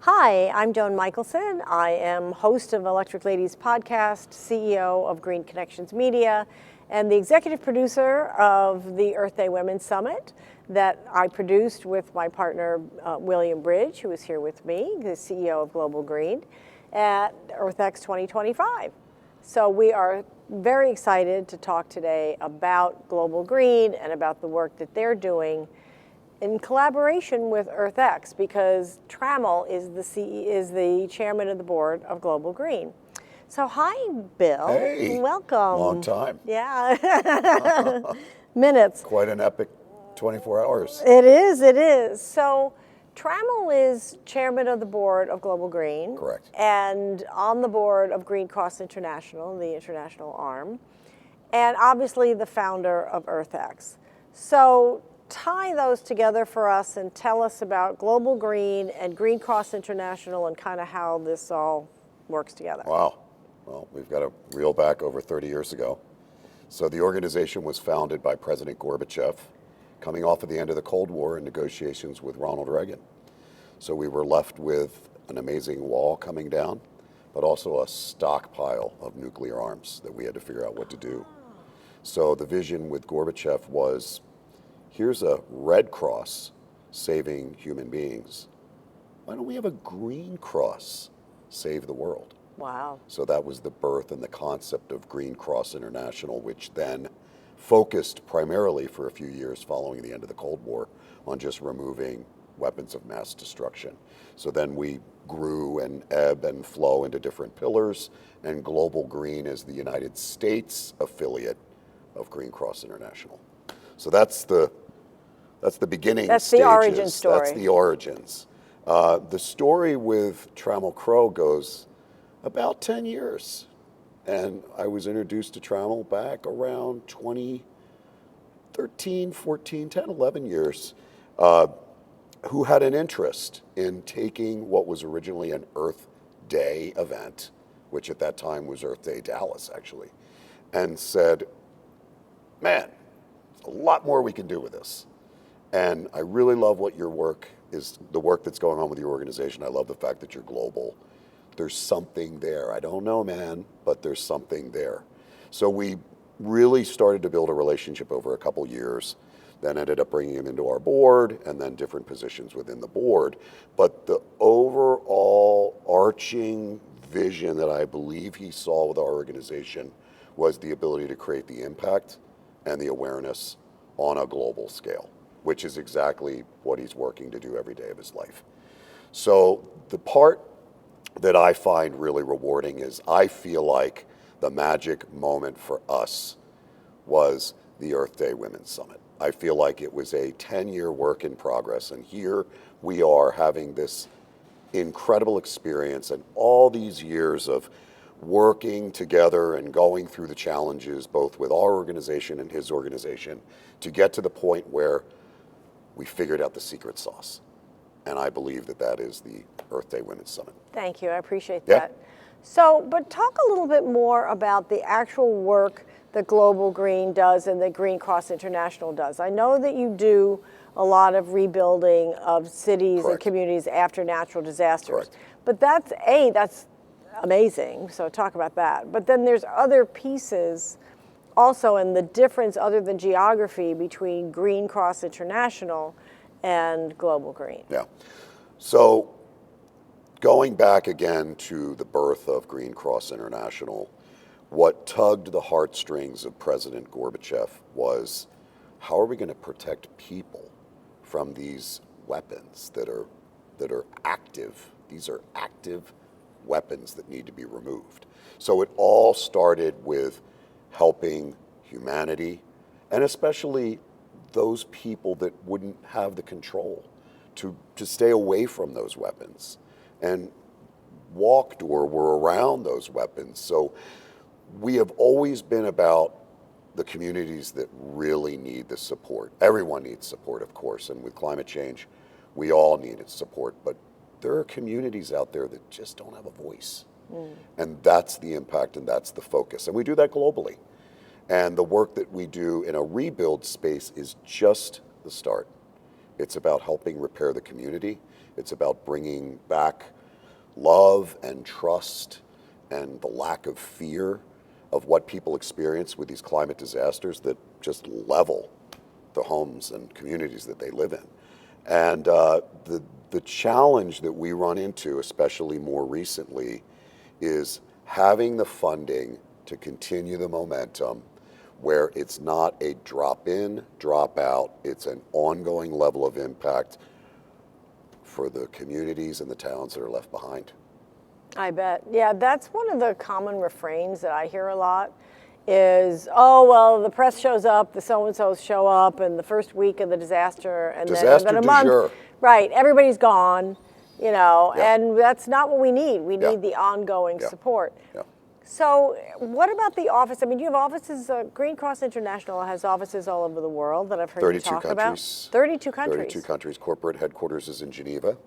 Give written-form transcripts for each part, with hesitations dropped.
Hi, I'm Joan Michelson. I am host of Electric Ladies Podcast, CEO of Green Connections Media, and the executive producer of the Earth Day Women's Summit that I produced with my partner, William Bridge, who is here with me, the CEO of Global Green, at EarthX 2025. So we are very excited to talk today about Global Green and about the work that they're doing in collaboration with EarthX, because Trammell is the chairman of the board of Global Green. So hi, Bill. Hey. Welcome. Long time. Yeah. Minutes. Quite an epic 24 hours. It is. So Trammell is chairman of the board of Global Green. Correct. And on the board of Green Cross International, the international arm, and obviously the founder of EarthX. So tie those together for us and tell us about Global Green and Green Cross International and kind of how this all works together. Wow. Well, we've got to reel back over 30 years ago. So the organization was founded by President Gorbachev, coming off of the end of the Cold War and negotiations with Ronald Reagan. So we were left with an amazing wall coming down, but also a stockpile of nuclear arms that we had to figure out what to do. So the vision with Gorbachev was, here's a Red Cross saving human beings. Why don't we have a Green Cross save the world? Wow. So that was the birth and the concept of Green Cross International, which then focused primarily for a few years following the end of the Cold War on just removing weapons of mass destruction. So then we grew and ebb and flow into different pillars, and Global Green is the United States affiliate of Green Cross International. So that's the beginning That's stages. the origin story. That's the origins. The story with Trammell Crow goes about 10 years. And I was introduced to Trammell back around 2013, 14, 10, 11 years, who had an interest in taking what was originally an Earth Day event, which at that time was Earth Day Dallas, actually, and said, man, a lot more we can do with this. And I really love what your work is, the work that's going on with your organization. I love the fact that you're global. There's something there. I don't know, man, but there's something there. So we really started to build a relationship over a couple years, then ended up bringing him into our board and then different positions within the board. But the overall arching vision that I believe he saw with our organization was the ability to create the impact and the awareness on a global scale, which is exactly what he's working to do every day of his life. So the part that I find really rewarding is I feel like the magic moment for us was the Earth Day Women's Summit. I feel like it was a 10-year work in progress, and here we are having this incredible experience and all these years of working together and going through the challenges, both with our organization and his organization, to get to the point where we figured out the secret sauce. And I believe that that is the Earth Day Women's Summit. Thank you, I appreciate Yeah. that. So, but talk a little bit more about the actual work that Global Green does and that Green Cross International does. I know that you do a lot of rebuilding of cities Correct. and communities after natural disasters. Correct. But that's amazing, so talk about that. But then there's other pieces also, and the difference other than geography between Green Cross International and Global Green. Yeah. So going back again to the birth of Green Cross International, what tugged the heartstrings of President Gorbachev was, how are we going to protect people from these weapons that are active? These are active weapons that need to be removed. So it all started with helping humanity, and especially those people that wouldn't have the control to stay away from those weapons and walked or were around those weapons. So we have always been about the communities that really need the support. Everyone needs support, of course, and with climate change, we all need support, but there are communities out there that just don't have a voice. And that's the impact and that's the focus. And we do that globally. And the work that we do in a rebuild space is just the start. It's about helping repair the community. It's about bringing back love and trust and the lack of fear of what people experience with these climate disasters that just level the homes and communities that they live in. And the challenge that we run into, especially more recently, is having the funding to continue the momentum where it's not a drop in, drop out, it's an ongoing level of impact for the communities and the towns that are left behind. I bet. Yeah, that's one of the common refrains that I hear a lot is, oh, well, the press shows up, the so-and-sos show up, and the first week of the disaster, and then a month, jour. right, everybody's gone, Yeah. and that's not what we need. We Yeah. need the ongoing Yeah. support. Yeah. So what about the office? I mean, you have offices, Green Cross International has offices all over the world that I've heard you talk about. 32 countries. 32 countries. Corporate headquarters is in Geneva.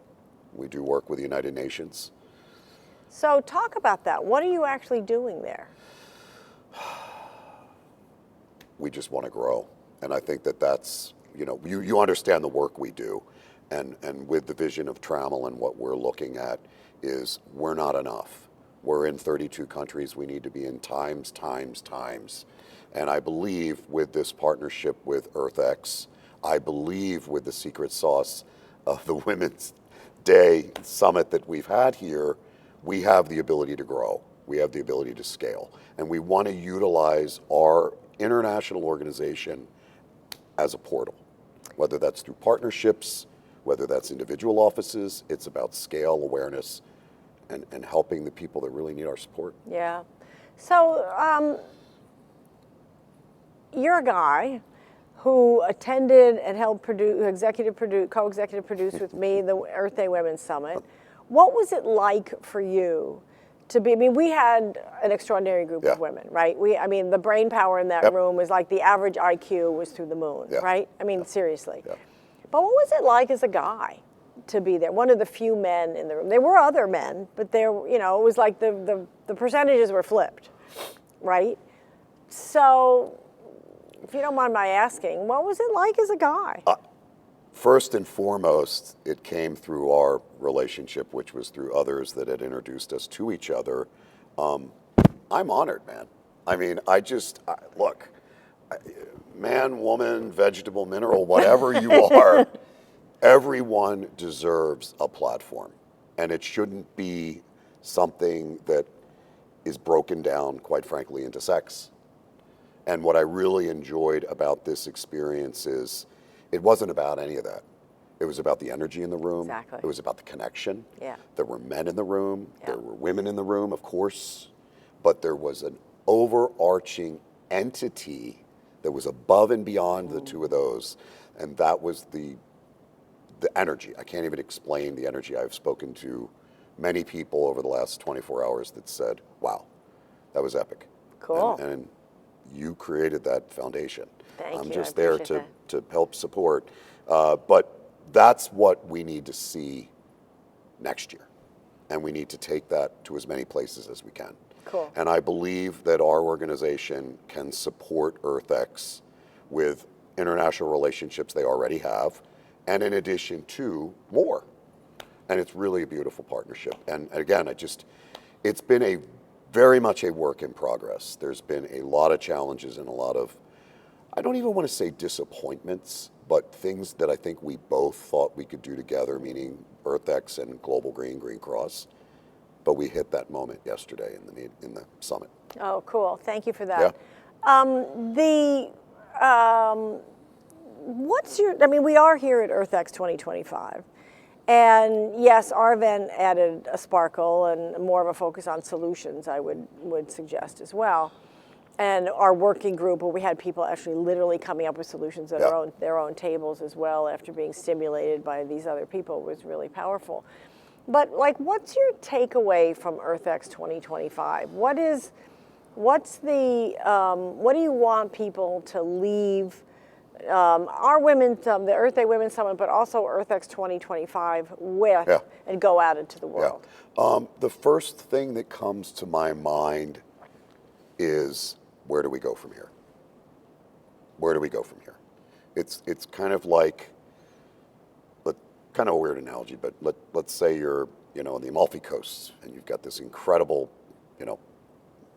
We do work with the United Nations. So talk about that. What are you actually doing there? We just want to grow. And I think that's, you understand the work we do. And with the vision of Trammell and what we're looking at is we're not enough. We're in 32 countries. We need to be in times. And I believe with this partnership with EarthX, I believe with the secret sauce of the Women's Day Summit that we've had here, we have the ability to grow. We have the ability to scale. And we want to utilize our international organization as a portal, whether that's through partnerships, whether that's individual offices. It's about scale, awareness, and helping the people that really need our support. Yeah. So you're a guy who attended and helped co-executive produce with me the Earth Day Women's Summit. What was it like for you to be? I mean, we had an extraordinary group of women, right? The brain power in that room was like the average IQ was through the moon, right? I mean, seriously. Yeah. But what was it like as a guy to be there? One of the few men in the room. There were other men, but it was like the percentages were flipped, right? So, if you don't mind my asking, what was it like as a guy? First and foremost, it came through our relationship, which was through others that had introduced us to each other. I'm honored, man. I mean, look, man, woman, vegetable, mineral, whatever you are, everyone deserves a platform. And it shouldn't be something that is broken down, quite frankly, into sex. And what I really enjoyed about this experience is it wasn't about any of that. It was about the energy in the room. Exactly. It was about the connection. Yeah. There were men in the room. Yeah. There were women in the room, of course. But there was an overarching entity that was above and beyond the two of those. And that was the energy. I can't even explain the energy. I've spoken to many people over the last 24 hours that said, wow, that was epic. Cool. And you created that foundation. Thank I'm you. just I there appreciate to help support. But that's what we need to see next year. And we need to take that to as many places as we can. Cool. And I believe that our organization can support EarthX with international relationships they already have, and in addition to more. And it's really a beautiful partnership. And again, it's been very much a work in progress. There's been a lot of challenges and a lot of, I don't even want to say disappointments, but things that I think we both thought we could do together, meaning EarthX and Global Green Cross. But we hit that moment yesterday in the summit. Oh, cool. Thank you for that. Yeah. We are here at EarthX 2025. And yes, our event added a sparkle and more of a focus on solutions, I would suggest as well. And our working group, where we had people actually literally coming up with solutions at their own tables as well after being stimulated by these other people, was really powerful. But what's your takeaway from EarthX 2025? What do you want people to leave our the Earth Day Women's Summit, but also EarthX 2025 with and go out into the world? Yeah. The first thing that comes to my mind is, where do we go from here? Where do we go from here? It's kind of like kind of a weird analogy, but let's say you're, in the Amalfi Coast and you've got this incredible,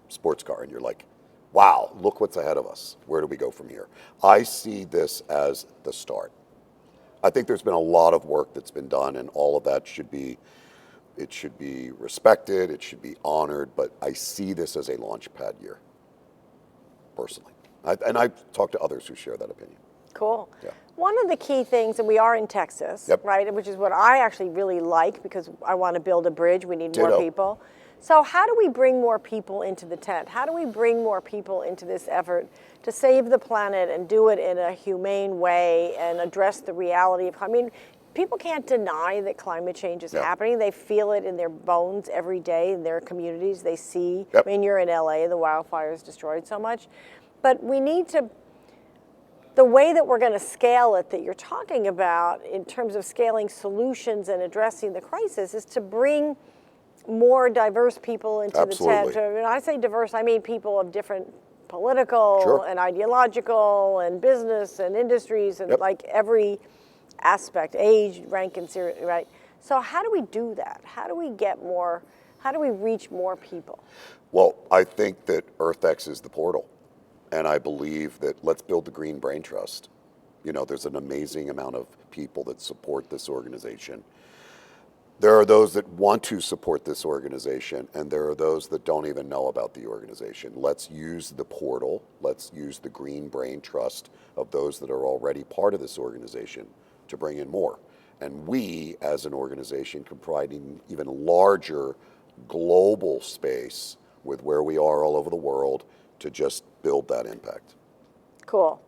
sports car, and you're like, wow, look what's ahead of us. Where do we go from here? I see this as the start. I think there's been a lot of work that's been done, and all of that should be respected, it should be honored, but I see this as a launch pad year, personally. And I've talked to others who share that opinion. Cool. Yeah. One of the key things, and we are in Texas, Yep. right, which is what I actually really like because I want to build a bridge. We need more Ditto. people. So how do we bring more people into the tent? How do we bring more people into this effort to save the planet and do it in a humane way and address the reality of, people can't deny that climate change is happening. They feel it in their bones every day in their communities. They see, Yep. You're in LA, the wildfires destroyed so much. But we need to, the way that we're going to scale it that you're talking about in terms of scaling solutions and addressing the crisis is to bring more diverse people into Absolutely. the tent. When I say diverse, I mean people of different political Sure. and ideological and business and industries and Yep. like every aspect, age, rank, and serious, right? So how do we do that? How do we reach more people? Well, I think that EarthX is the portal. And I believe that let's build the Green Brain Trust. There's an amazing amount of people that support this organization. There are those that want to support this organization, and there are those that don't even know about the organization. Let's use the portal. Let's use the Green Brain Trust of those that are already part of this organization to bring in more. And we, as an organization, can provide an even larger global space with where we are all over the world to just build that impact. Cool.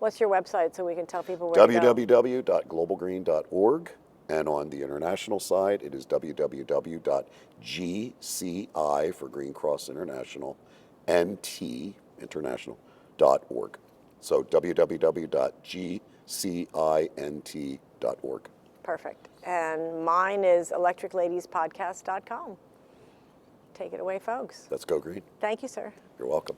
What's your website so we can tell people where to go? www.globalgreen.org. And on the international side, it is www.gci for Green Cross International, international.org. So www.gcint.org. Perfect. And mine is electricladiespodcast.com. Take it away, folks. Let's go green. Thank you, sir. You're welcome.